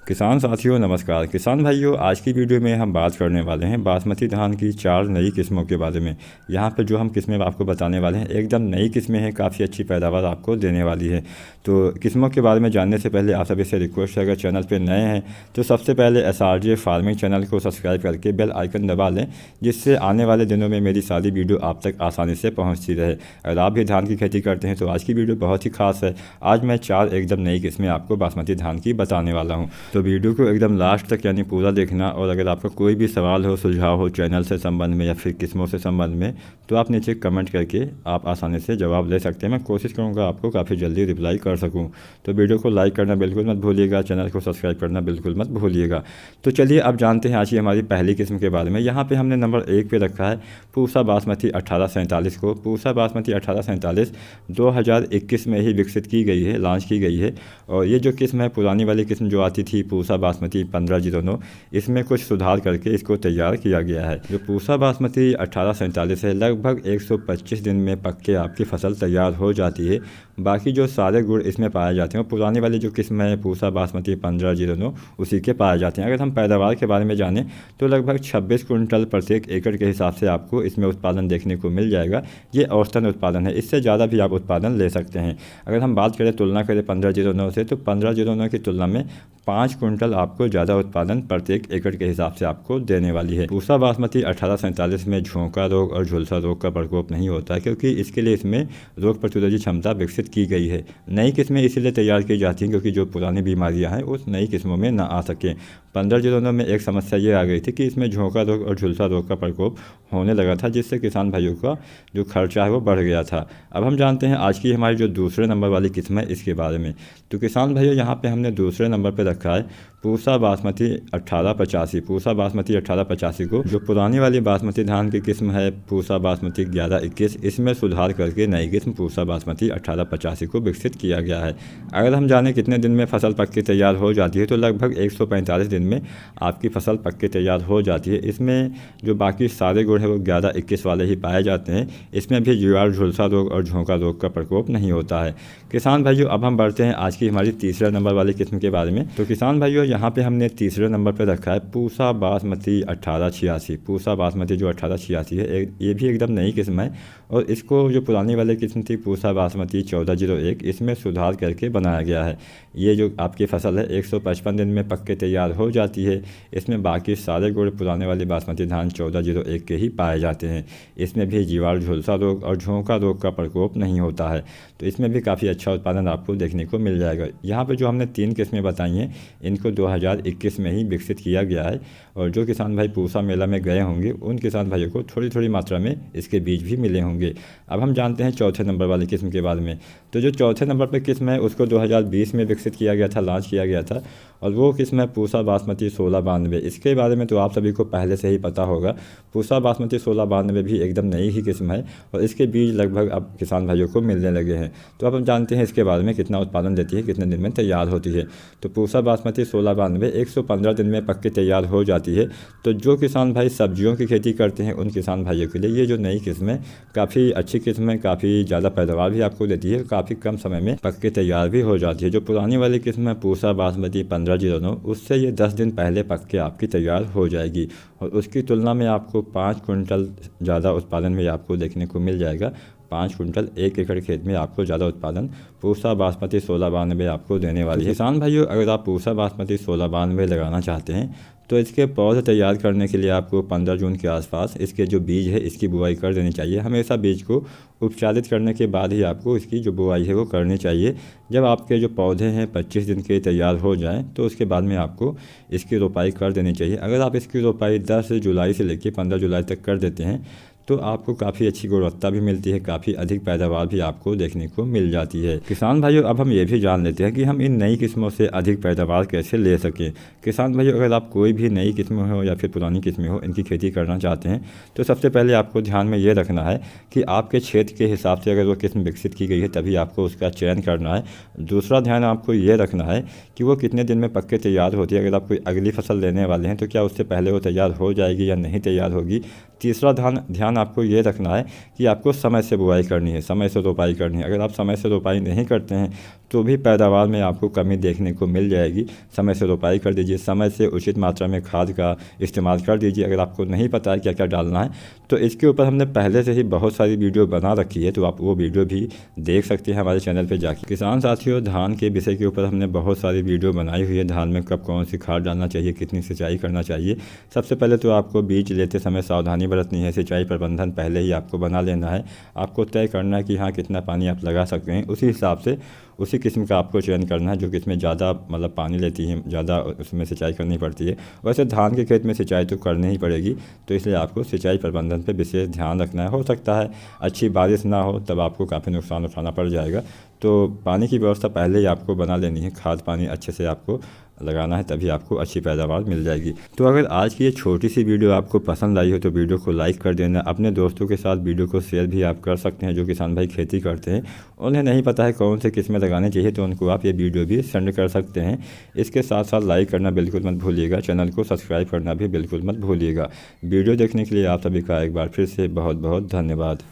किसान साथियों नमस्कार। किसान भाइयों, आज की वीडियो में हम बात करने वाले हैं बासमती धान की 4 नई किस्मों के बारे में। यहाँ पे जो हम किस्में आपको बताने वाले हैं एकदम नई किस्में हैं, काफ़ी अच्छी पैदावार आपको देने वाली है। तो किस्मों के बारे में जानने से पहले आप सभी से रिक्वेस्ट है, अगर चैनल पर नए हैं तो सबसे पहले SRJ फार्मिंग चैनल को सब्सक्राइब करके बेल आइकन दबा लें, जिससे आने वाले दिनों में मेरी सारी वीडियो आप तक आसानी से पहुँचती रहे। अगर आप भी धान की खेती करते हैं तो आज की वीडियो बहुत ही खास है। आज मैं 4 एकदम नई किस्में आपको बासमती धान की बताने वाला हूँ, तो वीडियो को एकदम लास्ट तक यानी पूरा देखना। और अगर आपका कोई भी सवाल हो, सुझाव हो चैनल से संबंध में या फिर किस्मों से संबंध में, तो आप नीचे कमेंट करके आप आसानी से जवाब ले सकते हैं। मैं कोशिश करूंगा आपको काफ़ी जल्दी रिप्लाई कर सकूं। तो वीडियो को लाइक करना बिल्कुल मत भूलिएगा, चैनल को सब्सक्राइब करना बिल्कुल मत भूलिएगा। तो चलिए अब जानते हैं आज की हमारी पहली किस्म के बारे में। यहाँ पर हमने नंबर 1 पे रखा है पूसा बासमती 1847 को। पूसा बासमती 1847 2021 में ही विकसित की गई है, लॉन्च की गई है। और ये जो किस्म है, पुरानी वाली किस्म जो आती थी पूसा बासमती 1509, इसमें कुछ सुधार करके इसको तैयार किया गया है। जो पूसा बासमती 1847 है, लगभग 125 दिन में पक के आपकी फसल तैयार हो जाती है। बाकी जो सारे गुण इसमें पाए जाते हैं वो पुरानी वाली जो किस्म है पूसा बासमती 1509 उसी के पाए जाते हैं। अगर हम पैदावार के बारे में जानें तो लगभग 26 कुंटल प्रत्येक एकड़ के हिसाब से आपको इसमें उत्पादन देखने को मिल जाएगा। ये औसतन उत्पादन है, इससे ज़्यादा भी आप उत्पादन ले सकते हैं। अगर हम बात करें, तुलना करें 1509 से, तो 1509 की तुलना में 5 कुंटल आपको ज़्यादा उत्पादन प्रत्येक एकड़ के हिसाब से आपको देने वाली है। पूसा बासमती 1847 में झोंका रोग और झुलसा रोग का प्रकोप नहीं होता है, क्योंकि इसके लिए इसमें रोग प्रतिरोधी क्षमता विकसित की गई है। नई किस्में इसीलिए तैयार की जाती हैं क्योंकि जो पुरानी बीमारियां हैं उस नई किस्मों में ना आ सकें। 1509 में एक समस्या ये आ गई थी कि इसमें झोंका रोग और झुलसा रोग का प्रकोप होने लगा था, जिससे किसान भाइयों का जो खर्चा है वो बढ़ गया था। अब हम जानते हैं आज की हमारी जो दूसरे नंबर वाली किस्म है इसके बारे में। तो किसान भाइयों, यहाँ पे हमने दूसरे नंबर पे रखा है पूसा बासमती 1885। पूसा बासमती 1885 को, जो पुरानी वाली बासमती धान की किस्म है पूसा बासमती 1121, इसमें सुधार करके नई किस्म पूसा बासमती 1885 को विकसित किया गया है। अगर हम जानें कितने दिन में फसल पक के तैयार हो जाती है, तो लगभग 145 दिन में आपकी फसल पक के तैयार हो जाती है। इसमें जो बाकी सारे गुण है वो 1121 वाले ही पाए जाते हैं। इसमें भी जीवाणु, झुलसा रोग और झोंका रोग का प्रकोप नहीं होता है। किसान भाइयों, अब हम बढ़ते हैं आज की हमारी तीसरे नंबर वाली किस्म के बारे में। तो किसान भाइयों, यहाँ पे हमने तीसरे नंबर पे रखा है पूसा बासमती 1886। पूसा बासमती जो 1886 है, ये भी एकदम नई किस्म है। और इसको जो पुरानी वाली किस्म थी पूसा बासमती 1401, इसमें सुधार करके बनाया गया है। ये जो आपकी फसल है 155 दिन में पक के तैयार हो जाती है। इसमें बाकी सारे गुण पुराने वाली बासमती धान 1401 के ही पाए जाते हैं। इसमें भी जीवाणु, झुलसा रोग और झोंका रोग का प्रकोप नहीं होता है। तो इसमें भी काफ़ी अच्छा उत्पादन आपको देखने को मिल जाएगा। यहाँ पे जो हमने 3 किस्में बताई हैं, इनको 2021 में ही विकसित किया गया है। और जो किसान भाई पूसा मेला में गए होंगे उन किसान भाइयों को थोड़ी थोड़ी मात्रा में इसके बीज भी मिले होंगे। अब हम जानते हैं चौथे नंबर वाली किस्म के बारे में। तो जो चौथे नंबर पर किस्म है उसको 2020 में विकसित किया गया था, लॉन्च किया गया था। और वो किस्म है पूसा बासमती 1692। इसके बारे में तो आप सभी को पहले से ही पता होगा। पूसा बासमती 1692 भी एकदम नई ही किस्म है और इसके बीज लगभग अब किसान भाइयों को मिलने लगे हैं। तो अब हम जानते हैं इसके बारे में कितना उत्पादन देती है, कितने दिन में तैयार होती है। तो पूसा बासमती 1692 115 दिन में पक के तैयार हो जाती है। तो जो किसान भाई सब्जियों की खेती करते हैं उन किसान भाइयों के लिए ये जो नई किस्म है काफ़ी अच्छी किस्म है, काफ़ी ज़्यादा पैदावार भी आपको देती है, काफ़ी कम समय में पक के तैयार भी हो जाती है। जो पुरानी वाली किस्म है पूसा बासमती 1509, उससे ये 10 दिन पहले पक के आपकी तैयार हो जाएगी। और उसकी तुलना में आपको 5 कुंटल ज़्यादा उत्पादन भी आपको देखने को मिल जाएगा। 5 कुंटल एक एकड़ खेत में आपको ज़्यादा उत्पादन पूसा बासमती 1692 आपको देने वाली है। किसान भाइयों, अगर आप पूसा बासमती 1692 लगाना चाहते हैं तो इसके पौधे तैयार करने के लिए आपको 15 जून के आसपास इसके जो बीज है इसकी बुआई कर देनी चाहिए। हमेशा बीज को उपचारित करने के बाद ही आपको इसकी जो बुआई है वो करनी चाहिए। जब आपके जो पौधे हैं 25 दिन के तैयार हो जाएं तो उसके बाद में आपको इसकी रोपाई कर देनी चाहिए। अगर आप इसकी रोपाई 10 जुलाई से लेकर 15 जुलाई तक कर देते हैं तो आपको काफ़ी अच्छी गुणवत्ता भी मिलती है, काफ़ी अधिक पैदावार भी आपको देखने को मिल जाती है। किसान भाइयों, अब हम ये भी जान लेते हैं कि हम इन नई किस्मों से अधिक पैदावार कैसे ले सकें। किसान भाइयों, अगर आप कोई भी नई किस्म हो या फिर पुरानी किस्में हो, इनकी खेती करना चाहते हैं तो सबसे पहले आपको ध्यान में ये रखना है कि आपके क्षेत्र के हिसाब से अगर वो किस्म विकसित की गई है तभी आपको उसका चयन करना है। दूसरा ध्यान आपको ये रखना है कि वो कितने दिन में पक के तैयार होती है। अगर आप कोई अगली फसल लेने वाले हैं तो क्या उससे पहले वो तैयार हो जाएगी या नहीं तैयार होगी। तीसरा ध्यान ध्यान आपको ये रखना है कि आपको समय से बुआई करनी है, समय से रोपाई करनी है। अगर आप समय से रोपाई नहीं करते हैं तो भी पैदावार में आपको कमी देखने को मिल जाएगी। समय से रोपाई कर दीजिए, समय से उचित मात्रा में खाद का इस्तेमाल कर दीजिए। अगर आपको नहीं पता है क्या क्या डालना है तो इसके ऊपर हमने पहले से ही बहुत सारी वीडियो बना रखी है, तो आप वो वीडियो भी देख सकते हैं हमारे चैनल पर जाके। किसान साथियों, धान के विषय के ऊपर हमने बहुत सारी वीडियो बनाई हुई है। धान में कब कौन सी खाद डालना चाहिए, कितनी सिंचाई करना चाहिए। सबसे पहले तो आपको बीज लेते समय सावधानी बरतनी है। सिंचाई प्रबंधन पहले ही आपको बना लेना है। आपको तय करना है कि हाँ कितना पानी आप लगा सकते हैं, उसी हिसाब से उसी किस्म का आपको चयन करना है जो कि इसमें ज़्यादा मतलब पानी लेती है, ज़्यादा उसमें सिंचाई करनी पड़ती है। वैसे धान के खेत में सिंचाई तो करनी ही पड़ेगी, तो इसलिए आपको सिंचाई प्रबंधन पे विशेष ध्यान रखना है। हो सकता है अच्छी बारिश ना हो तब आपको काफ़ी नुकसान उठाना पड़ जाएगा, तो पानी की व्यवस्था पहले ही आपको बना लेनी है। खाद पानी अच्छे से आपको लगाना है, तभी आपको अच्छी पैदावार मिल जाएगी। तो अगर आज की ये छोटी सी वीडियो आपको पसंद आई हो तो वीडियो को लाइक कर देना। अपने दोस्तों के साथ वीडियो को शेयर भी आप कर सकते हैं जो किसान भाई खेती करते हैं, उन्हें नहीं पता है कौन से किस्में लगानी चाहिए, तो उनको आप ये वीडियो भी सेंड कर सकते हैं। इसके साथ साथ लाइक करना बिल्कुल मत भूलिएगा, चैनल को सब्सक्राइब करना भी बिल्कुल मत भूलिएगा। वीडियो देखने के लिए आप सभी का एक बार फिर से बहुत बहुत धन्यवाद।